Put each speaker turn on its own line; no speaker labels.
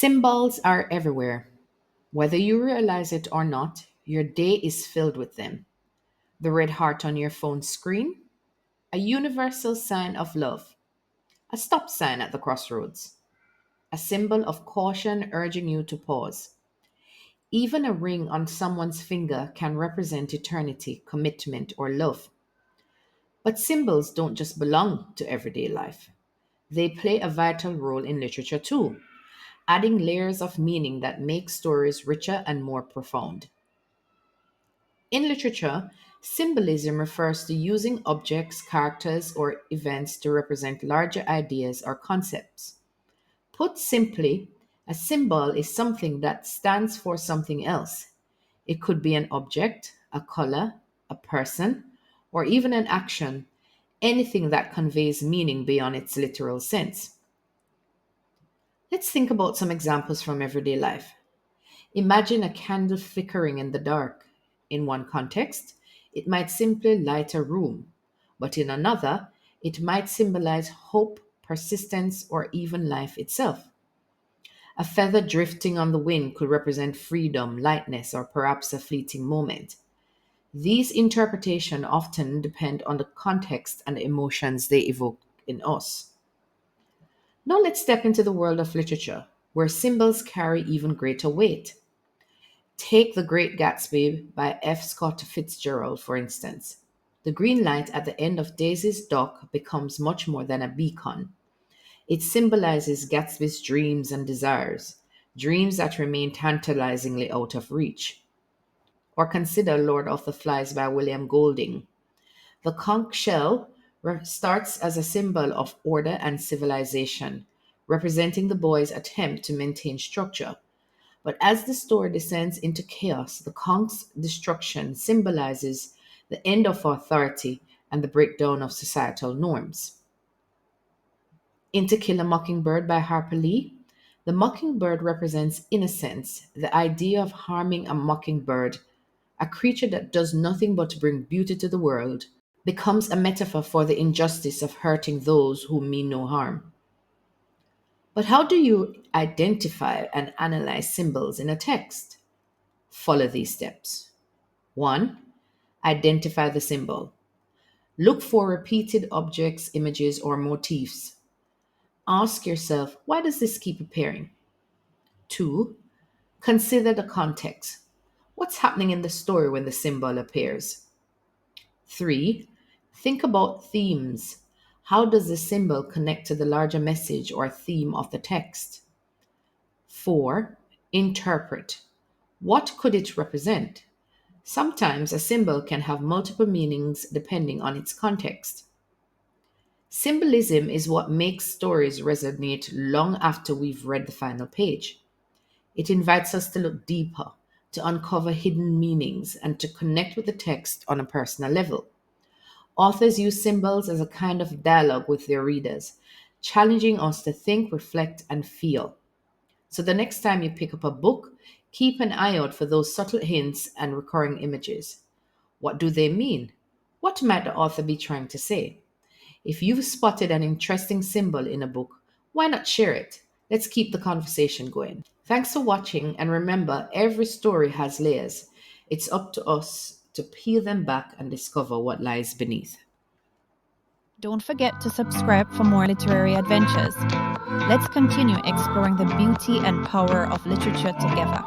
Symbols are everywhere. Whether you realize it or not, your day is filled with them. The red heart on your phone screen, a universal sign of love, a stop sign at the crossroads, a symbol of caution urging you to pause. Even a ring on someone's finger can represent eternity, commitment, or love. But symbols don't just belong to everyday life. They play a vital role in literature too, adding layers of meaning that make stories richer and more profound. In literature, symbolism refers to using objects, characters, or events to represent larger ideas or concepts. Put simply, a symbol is something that stands for something else. It could be an object, a color, a person, or even an action, anything that conveys meaning beyond its literal sense. Let's think about some examples from everyday life. Imagine a candle flickering in the dark. In one context, it might simply light a room, but in another, it might symbolize hope, persistence, or even life itself. A feather drifting on the wind could represent freedom, lightness, or perhaps a fleeting moment. These interpretations often depend on the context and the emotions they evoke in us. Now let's step into the world of literature, where symbols carry even greater weight. Take The Great Gatsby by F. Scott Fitzgerald, for instance. The green light at the end of Daisy's dock becomes much more than a beacon. It symbolizes Gatsby's dreams and desires, dreams that remain tantalizingly out of reach. Or consider Lord of the Flies by William Golding. The conch shell starts as a symbol of order and civilization, representing the boy's attempt to maintain structure. But as the story descends into chaos, the conch's destruction symbolizes the end of authority and the breakdown of societal norms. In To Kill a Mockingbird by Harper Lee, the mockingbird represents innocence, the idea of harming a mockingbird, a creature that does nothing but bring beauty to the world, becomes a metaphor for the injustice of hurting those who mean no harm. But how do you identify and analyze symbols in a text? Follow these steps. 1. Identify the symbol. Look for repeated objects, images, or motifs. Ask yourself, why does this keep appearing? 2. Consider the context. What's happening in the story when the symbol appears? 3. Think about themes. How does the symbol connect to the larger message or theme of the text? 4. Interpret. What could it represent? Sometimes a symbol can have multiple meanings depending on its context. Symbolism is what makes stories resonate long after we've read the final page. It invites us to look deeper, to uncover hidden meanings, and to connect with the text on a personal level. Authors use symbols as a kind of dialogue with their readers, challenging us to think, reflect, and feel. So the next time you pick up a book, keep an eye out for those subtle hints and recurring images. What do they mean? What might the author be trying to say? If you've spotted an interesting symbol in a book, why not share it? Let's keep the conversation going. Thanks for watching, and remember, every story has layers. It's up to us to peel them back and discover what lies beneath.
Don't forget to subscribe for more literary adventures. Let's continue exploring the beauty and power of literature together.